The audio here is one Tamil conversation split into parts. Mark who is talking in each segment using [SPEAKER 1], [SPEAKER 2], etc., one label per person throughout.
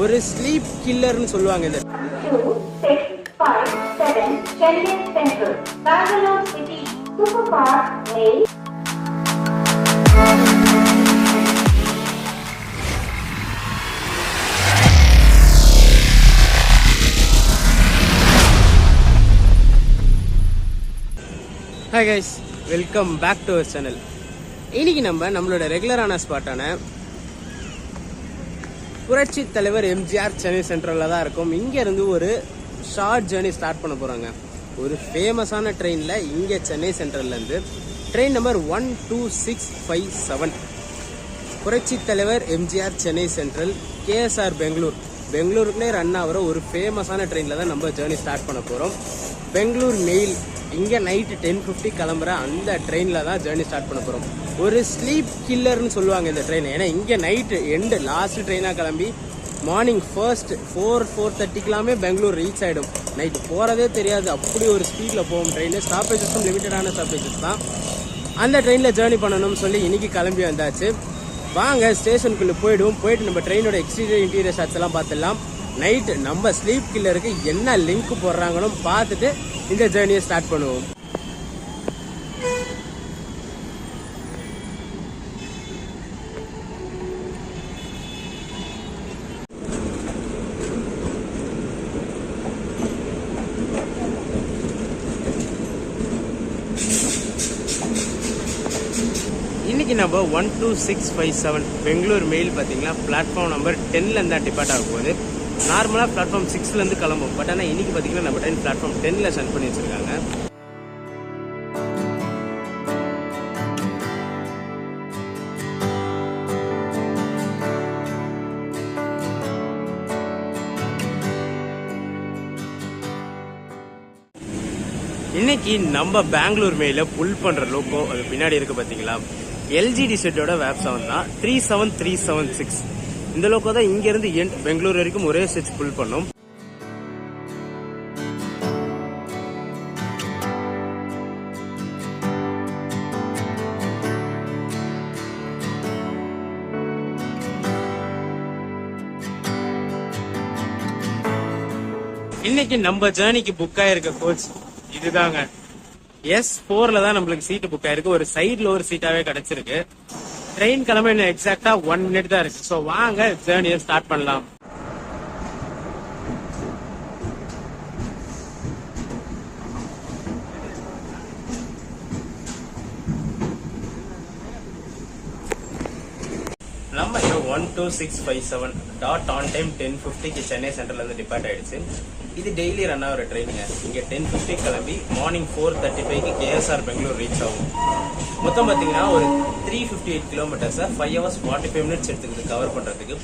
[SPEAKER 1] ஒரு ஸ்லீப் கில்லர்னு சொல்லுவாங்க இந்த.
[SPEAKER 2] 2, 6, 5, 7 Chennai Central, Bangalore City, Superfast Mail.
[SPEAKER 1] Hi guys, welcome back to our channel. இன்னைக்கு நம்மளோட ரெகுலரான ஸ்பாட்டான புரட்சி தலைவர் எம்ஜிஆர் சென்னை சென்ட்ரலில் தான் இருக்கும். இங்கேருந்து ஒரு ஷார்ட் ஜேர்னி ஸ்டார்ட் பண்ண போகிறாங்க. ஒரு ஃபேமஸான ட்ரெயினில் இங்கே சென்னை சென்ட்ரல்லேருந்து ட்ரெயின் நம்பர் 12657 புரட்சி தலைவர் எம்ஜிஆர் சென்னை சென்ட்ரல் கேஎஸ்ஆர் பெங்களூருக்குள்ளே ரன் ஆகிற ஒரு ஃபேமஸான ட்ரெயினில் தான் நம்ம ஜேர்னி ஸ்டார்ட் பண்ண போகிறோம். பெங்களூர் மெயில் இங்கே நைட்டு 10:50 கிளம்புற அந்த ட்ரெயினில் தான் ஜேர்னி ஸ்டார்ட் பண்ண போகிறோம். ஒரு ஸ்லீப் கில்லர்னு சொல்லுவாங்க இந்த ட்ரெயின். ஏன்னா இங்கே நைட்டு லாஸ்ட் ட்ரெயினாக கிளம்பி மார்னிங் ஃபர்ஸ்ட் 4:30 பெங்களூர் ரீச் ஆகிடும். நைட்டு போகிறதே தெரியாது, அப்படி ஒரு ஸ்பீடில் போகும் ட்ரெயின். ஸ்டாப்பேஜஸும் லிமிட்டடான ஸ்டாப்பேஜஸ் தான். அந்த ட்ரெயினில் ஜேர்னி பண்ணணும்னு சொல்லி இன்றைக்கி கிளம்பி வந்தாச்சு. வாங்க ஸ்டேஷனுக்குள்ளே போயிட்டு நம்ம ட்ரெயினோட எக்ஸ்டீரியர் இன்டீரியர் ஷாட்ஸ் எல்லாம் பார்த்துடலாம். நைட்டு நம்ம ஸ்லீப் கில்லருக்கு என்ன லிங்க் போடுறாங்கன்னு பார்த்துட்டு இந்த ஜேர்னியை ஸ்டார்ட் பண்ணுவோம். இன்னைக்கு நம்ம 12657 பெங்களூர் மெயில் பார்த்தீங்கன்னா பிளாட்ஃபார்ம் நம்பர் 10லேருந்து தான் டிபார்ட் ஆக போகுது. நார்மலாக பிளாட்ஃபார்ம் 6லேருந்து கிளம்பும். பட் ஆனால் இன்னைக்கு பார்த்தீங்கன்னா நம்ம ட்ரெயின் பிளாட்ஃபார்ம் 10ல் சென்ட் பண்ணி வச்சிருக்காங்க. இன்னைக்கு நம்ம பெங்களூர் மெயில புல் பண்ற லோகோ அது பின்னாடி இருக்கு பாத்தீங்களா, எல்ஜிடி செட்டோட வேப் 7 தான் 37376. இந்த லோகோ தான் இங்க இருந்து பெங்களூர் வரைக்கும் ஒரே செட் புல் பண்ணும். இன்னைக்கு நம்ம ஜேர்னிக்கு புக் ஆயிருக்க கோச் இதுதாங்க. S4ல தான் நம்மளுக்கு சீட்டு புக் ஆயிருக்கு. ஒரு சைட்ல ஒரு சீட்டாவே கிடைச்சிருக்கு. ட்ரெயின் கிளம்ப இன்னும் எக்ஸாக்டா 1 minute தான் இருக்கு. ஸோ வாங்க ஜேர்னியை ஸ்டார்ட் பண்ணலாம். நம்ம 12657 டாட் ஆன் டைம் 10:50க்கு சென்னை சென்ட்ரல்ல இருந்து டிபார்ட் ஆயிடுச்சு. இது டெய்லி ரன் ஆகிற ட்ரெயினுங்க. இங்கே 10:50 கிளம்பி மார்னிங் 4:35க்கு கேஎஸ்ஆர் பெங்களூர் ரீச் ஆகும். மொத்தம் பார்த்தீங்கன்னா ஒரு 358 கிலோமீட்டர்ஸை 5 hours 45 minutes எடுத்துக்கிட்டு கவர் பண்ணுறதுக்கு.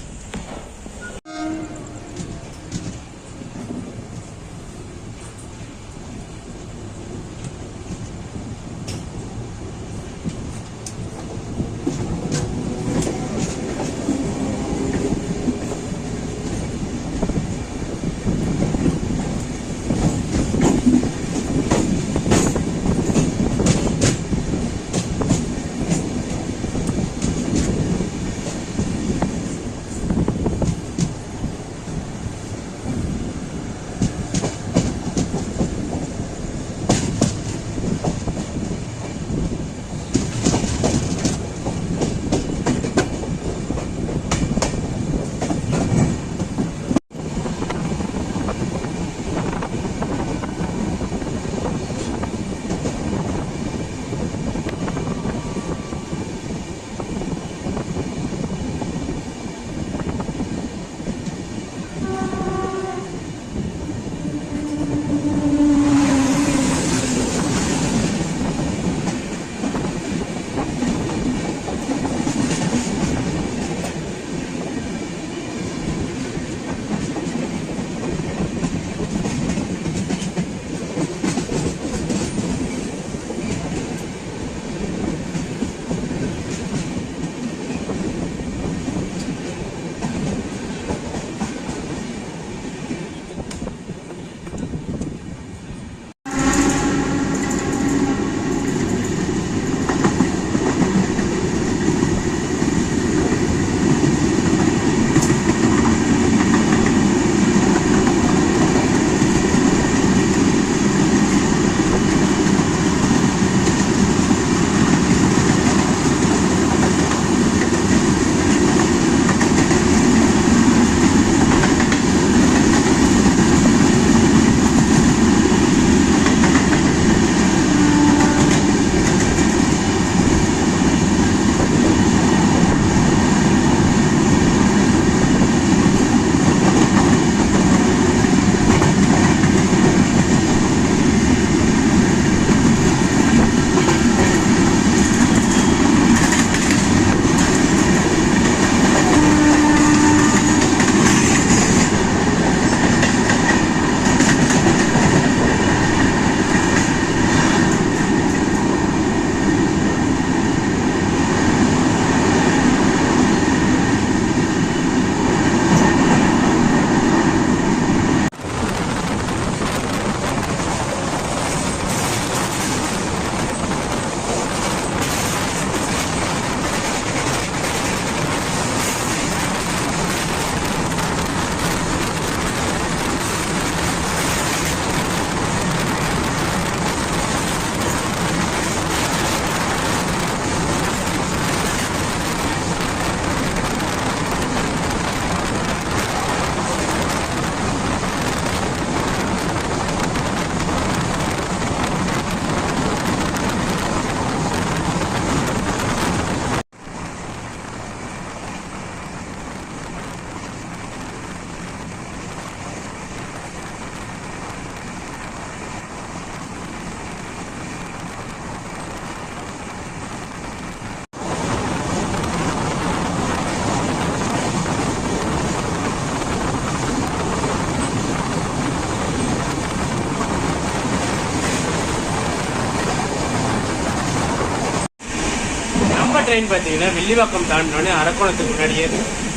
[SPEAKER 1] ட்ரெயின் பார்த்தீங்கன்னா வில்லிவாக்கம் தாண்டினோடனே அரக்கோணத்துக்கு முன்னாடியே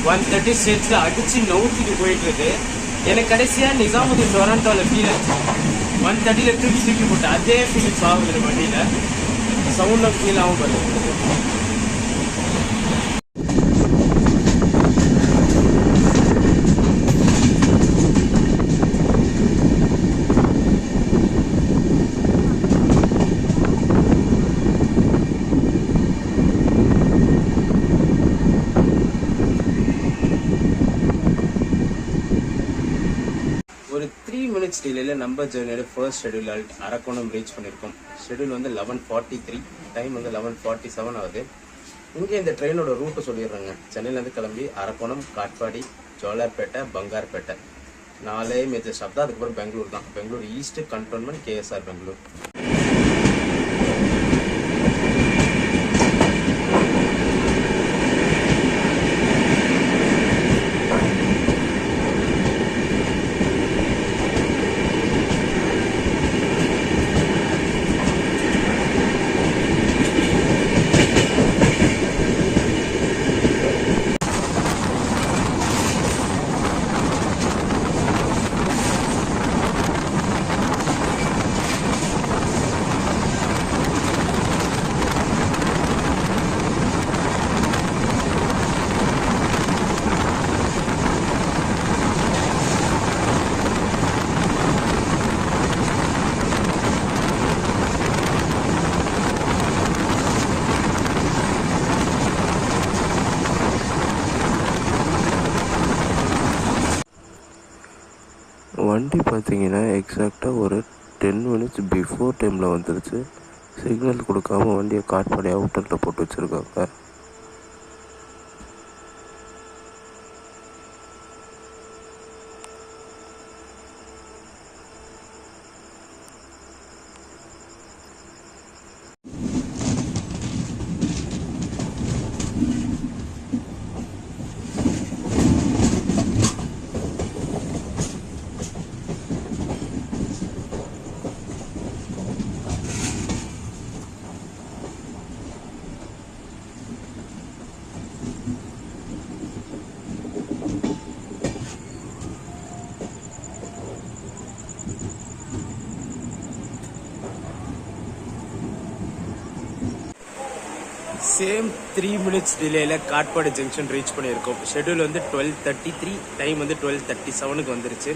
[SPEAKER 1] 130 ஸ்டேட்ஸில் அடிச்சு நவுத்திட்டு போயிட்டு இருக்கு. எனக்கு கடைசியாக நிசாமுதீன் டொராண்டோவில் ஃபீல் ஆச்சு. 130 தூக்கி போட்டு அதே ஃபீலிங்ஸ் ஆகுது வண்டியில். சவுண்டும் ஃபீல் ஆகும் பாருங்க. ஒரு 3 minutes டிலேயில் நம்ம ஜேர்னியோட ஃபர்ஸ்ட் ஷெடியூல் அரக்கோணம் ரீச் பண்ணியிருக்கோம். ஷெடியூல் வந்து 11:43, டைம் வந்து 11:47 ஆகுது. இங்கே இந்த ட்ரெயினோட ரூட்டு சொல்லிடுறாங்க. சென்னையிலேருந்து கிளம்பி அரக்கோணம், காட்பாடி, ஜோலார்பேட்டை, பங்கார்பேட்டை 4 மேஜர் ஸ்டாப் தான். அதுக்கப்புறம் பெங்களூர் தான். Bangalore east cantonment, KSR Bangalore.
[SPEAKER 3] வண்டி பார்த்தீங்கன்னா எக்ஸாக்டாக ஒரு 10 minutes பிஃபோர் டைமில் வந்துருச்சு. சிக்னல் கொடுக்காம வண்டியை காட்பாடி அவுட்டரில் போட்டு வச்சுருக்காங்க.
[SPEAKER 1] சேம் 3 minutes டிலேயில் காட்பாடி ஜங்ஷன் ரீச் பண்ணியிருக்கோம். ஷெடியூல் வந்து 12:33, டைம் வந்து 12:37 வந்துருச்சு.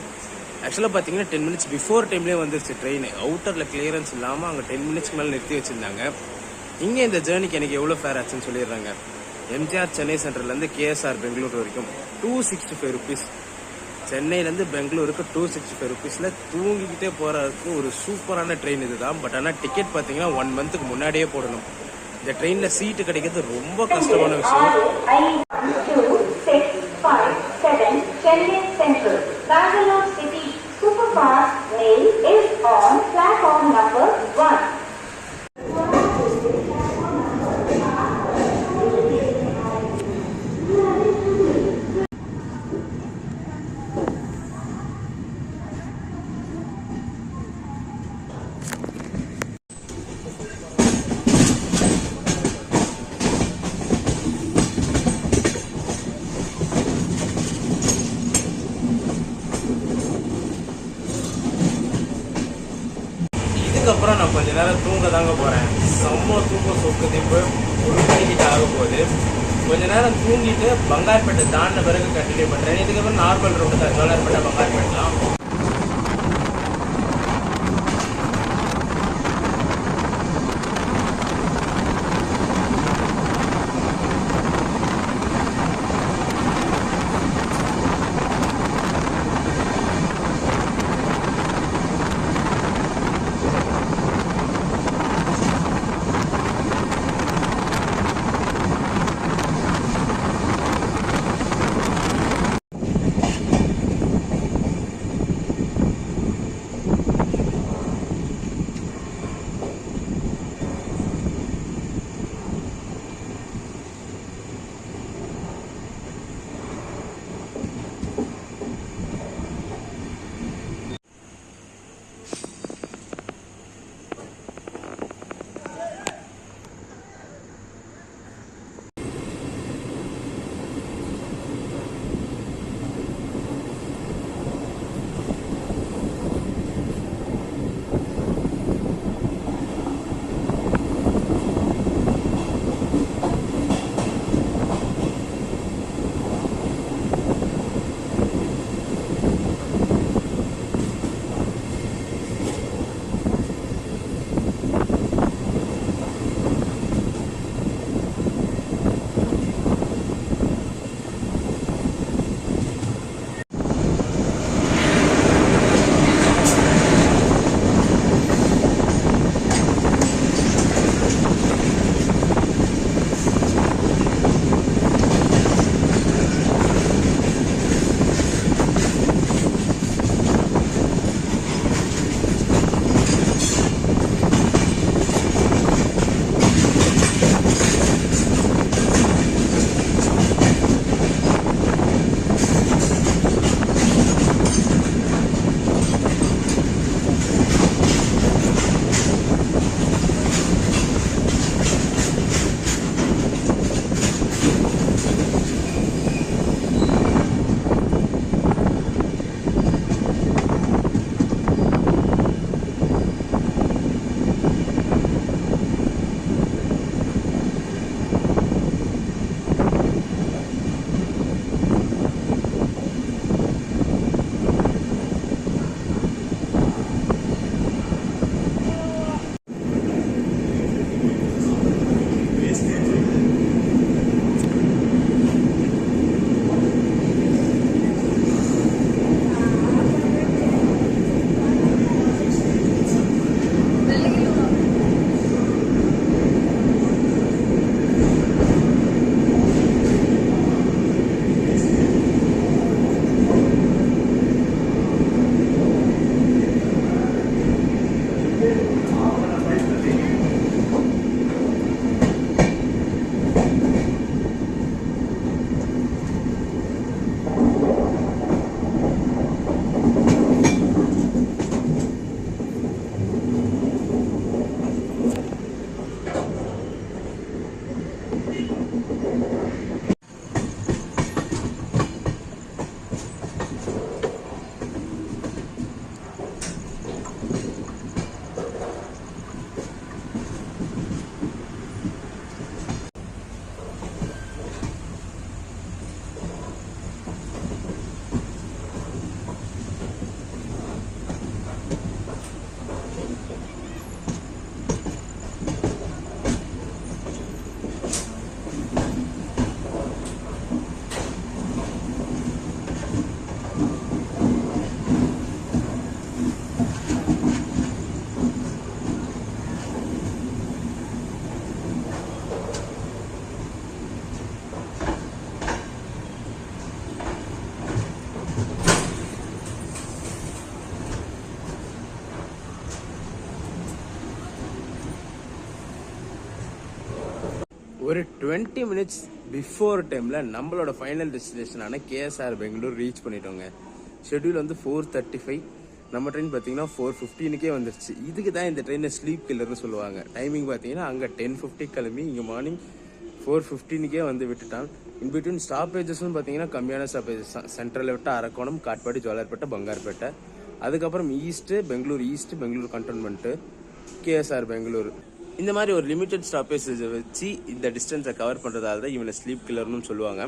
[SPEAKER 1] ஆக்சுவலாக பார்த்தீங்கன்னா 10 minutes பிஃபோர் டைம்லேயே வந்துருச்சு ட்ரெயின். அவுட்டரில் கிளியரன்ஸ் இல்லாமல் அங்கே 10 minutes மேலே நிறுத்தி வச்சுருந்தாங்க. இங்கே இந்த ஜேர்னிக்கு எனக்கு எவ்வளோ ஃபேர் ஆச்சுன்னு சொல்லிடுறாங்க. எம்ஜிஆர் சென்னை சென்ட்ரல்லேருந்து கேஎஸ்ஆர் பெங்களூர் வரைக்கும் 265 rupees. சென்னையிலேருந்து பெங்களூருக்கு 265 rupeesல தூங்கிக்கிட்டே போகிறதுக்கு ஒரு சூப்பரான ட்ரெயின் இது தான். பட் ஆனால் டிக்கெட் பார்த்தீங்கன்னா 1 monthக்கு முன்னாடியே போடணும். இந்த ட்ரெயினில் சீட்டு கிடைக்கிறது ரொம்ப கஷ்டமான விஷயம்.
[SPEAKER 2] 2657 Chennai Central, Bangalore City Superfast Mail is on platform number 1.
[SPEAKER 1] இதுக்கப்புறம் நான் கொஞ்ச நேரம் தூங்க தாங்க போகிறேன். செம்ம தூக்கம் சொக்குது. இப்போ 1 மணிக்கிட்ட ஆக போகுது. கொஞ்ச நேரம் தூங்கிட்டு பங்கார்பேட்டை தாண்டின பிறகு கண்டினியூ பண்ணுறேன். இதுக்கப்புறம் நார்மல் ரூட்டு தான், ஜோலார்பேட்டை பங்கார்பேட்டெலாம். ஒரு 20 மினிட்ஸ் பிஃபோர் டைமில் நம்மளோட ஃபைனல் டெஸ்டினேஷனான கேஎஸ்ஆர் பெங்களூர் ரீச் பண்ணிட்டோங்க. ஷெட்யூல் வந்து 4:35, நம்ம ட்ரெயின் பார்த்தீங்கன்னா 4:15க்கே வந்துருச்சு. இதுக்கு தான் இந்த ட்ரெயினை ஸ்லீப் கில்லர்னு சொல்லுவாங்க. டைமிங் பார்த்தீங்கன்னா அங்கே 10:50 கிளம்பி இங்கே மார்னிங் 4:15க்கே வந்து விட்டுட்டான். இன்பிட்வீன் ஸ்டாப்பேஜஸ்ன்னு பார்த்தீங்கன்னா கம்மியான ஸ்டாப்பேஜஸ் தான். சென்ட்ரலில் விட்டு அரக்கோணம், காட்பாடி, ஜோலார்பேட்டை, பங்கார்பேட்டை, அதுக்கப்புறம் Bangalore east, Bangalore cantonment, KSR Bangalore, இந்த மாதிரி ஒரு லிமிட்டட் ஸ்டாப்பேஜை வச்சு இந்த டிஸ்டன்ஸை கவர் பண்ணுறதால தான் இவனை ஸ்லீப் கில்லர்னு சொல்லுவாங்க.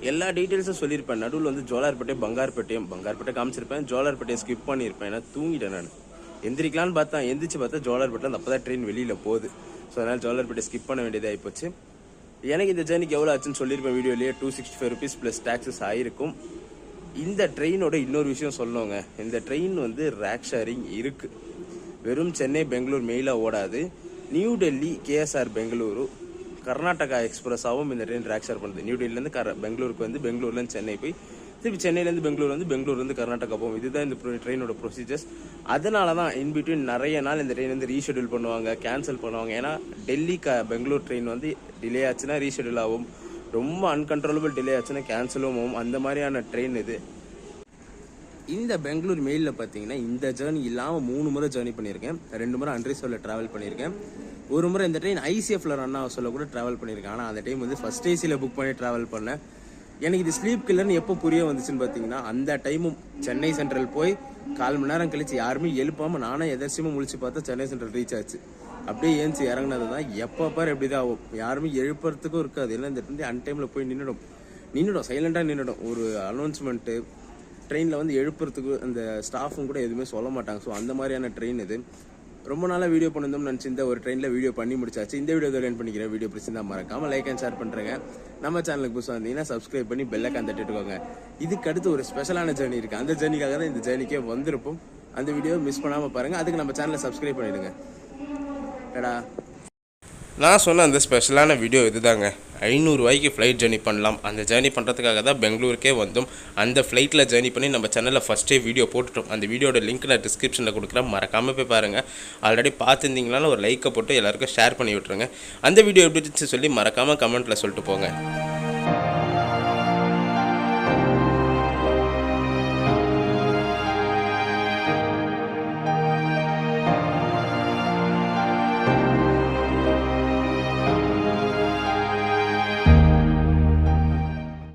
[SPEAKER 1] எல்லா டீட்டெயில்ஸும் சொல்லியிருப்பேன். நடுவில் வந்து ஜோலார்பேட்டை, பங்கார்பேட்டை காமிச்சிருப்பேன். ஜோலார்பேட்டையை ஸ்கிப் பண்ணியிருப்பேன். ஏன்னா தூங்கிட்டேன் நான். எந்திரிக்கலான்னு எந்திரிச்சு பார்த்தா ஜோலார்பேட்டை அப்போ தான் ட்ரெயின் வெளியில் போகுது. ஸோ அதனால் ஜோலார்பேட்டை ஸ்கிப் பண்ண வேண்டியதாக ஆகிப்போச்சு. எனக்கு இந்த ஜேர்னிக்கு எவ்வளோ ஆச்சுன்னு சொல்லியிருப்பேன் வீடியோலேயே. 265 rupees ப்ளஸ் டேக்ஸஸ் ஆகிருக்கும். இந்த ட்ரெயினோட இன்னொரு விஷயம் சொல்லணுங்க. இந்த ட்ரெயின் வந்து ரேக் ஷேரிங் இருக்குது. வெறும் சென்னை பெங்களூர் மெயிலாக ஓடாது. நியூ டெல்லி கேஎஸ்ஆர் பெங்களூரு கர்நாடகா எக்ஸ்பிரஸாகவும் இந்த ட்ரெயின் ரேக் ஷேர் பண்ணுது. நியூ டெல்லியிலேருந்து பெங்களூருக்கு வந்து பெங்களூர்லேருந்து சென்னை போய் திருப்பி சென்னையிலேருந்து பெங்களூர் வந்து பெங்களூர்லேருந்து கர்நாடகா போகும். இதுதான் இந்த ட்ரெயினோட ப்ரொசீஜர்ஸ். அதனால தான் இன்பிட்வீன் நிறைய நாள் இந்த ட்ரெயின் வந்து ரீஷெடியூல் பண்ணுவாங்க, கேன்சல் பண்ணுவாங்க. ஏன்னா டெல்லி பெங்களூர் ட்ரெயின் வந்து டிலே ஆச்சுன்னா ரீஷெடியூல் ஆகும், ரொம்ப அன்கண்ட்ரோலபிள் டிலே ஆச்சுன்னா கேன்சலும் ஆகும். அந்த மாதிரியான ட்ரெயின் இது. இந்த பெங்களூர் மெயிலில் பார்த்தீங்கன்னா இந்த ஜேர்னி இல்லாமல் 3 முறை ஜேர்னி பண்ணியிருக்கேன். 2 முறை அன்ரிசர்வ்ல ட்ராவல் பண்ணியிருக்கேன். ஒரு முறை இந்த ட்ரெயின் ஐசிஎஃப்ல ரன் ஆக சொல்ல கூட ட்ராவல் பண்ணியிருக்கேன். ஆனால் அந்த டைம் வந்து ஃபர்ஸ்ட் ஏசியில் புக் பண்ணி ட்ராவல் பண்ணேன். எனக்கு இது ஸ்லீப் கில்லர்னு எப்போ புரிய வந்துச்சுன்னு பார்த்தீங்கன்னா, அந்த டைமும் சென்னை சென்ட்ரல் போய் 1/4 மணி நேரம் கழிச்சு யாருமே எழுப்பாமல் நானே எதர்ச்சியமாக முழிச்சு பார்த்தா சென்னை சென்ட்ரல் ரீச் ஆச்சு. அப்படியே ஏஞ்சி இறங்கினது தான். எப்போ பாரு எப்படி தான் ஆகும். யாருமே எழுப்புறதுக்கும் இருக்காது. எல்லாம் இந்த ட்ரெயின் அன்டைமில் போய் நின்றுடும், சைலண்டாக நின்றுடும். ஒரு அனௌன்ஸ்மெண்ட்டு ட்ரெயினில் வந்து எழுப்புறதுக்கு அந்த ஸ்டாஃபும் கூட எதுவுமே சொல்ல மாட்டாங்க. ஸோ அந்த மாதிரியான ட்ரெயின் இது. ரொம்ப நாளாக வீடியோ பண்ணணும்னு நினச்சி இந்த ஒரு ட்ரெயினில் வீடியோ பண்ணி முடிச்சாச்சு. இந்த வீடியோ லேர்ன் பண்ணிக்கிறேன். வீடியோ பிடிச்சிருந்தா மறக்காமல் லைக் அண்ட் ஷேர் பண்ணுறேங்க. நம்ம சேனலுக்கு புதுசாக வந்தீங்கன்னா சப்ஸ்கிரைப் பண்ணி பெல் ஐகான் தட்டிட்டுக்கோங்க. இதுக்கு அடுத்து ஒரு ஸ்பெஷலான ஜேர்னி இருக்குது. அந்த ஜேர்னிக்காக தான் இந்த ஜேர்னிக்கே வந்திருப்போம். அந்த வீடியோ மிஸ் பண்ணாமல் பாருங்கள். அதுக்கு நம்ம சேனலை சப்ஸ்கிரைப் பண்ணிவிடுங்க. ஏடா நான் சொன்ன அந்த ஸ்பெஷலான வீடியோ இதுதாங்க. 500 ரூபாய்க்கு ஃப்ளைட் ஜேர்னி பண்ணலாம். அந்த ஜேர்னி பண்ணுறதுக்காக தான் பெங்களூருக்கே வந்தோம். அந்த ஃப்ளைட்டில் ஜேர்னி பண்ணி நம்ம சேனலில் ஃபஸ்ட்டே வீடியோ போட்டுட்டோம். அந்த வீடியோட லிங்க் நான் டிஸ்கிரிப்ஷனில் கொடுக்குறேன். மறக்காமல் போய் பாருங்கள். ஆல்ரெடி பார்த்துருந்தீங்கனாலும் ஒரு லைக்கை போட்டு எல்லாருக்கும் ஷேர் பண்ணி விட்ருங்க. அந்த வீடியோ எப்படி இருந்துச்சு சொல்லி மறக்காமல் கமெண்ட்டில் சொல்லிட்டு போங்க.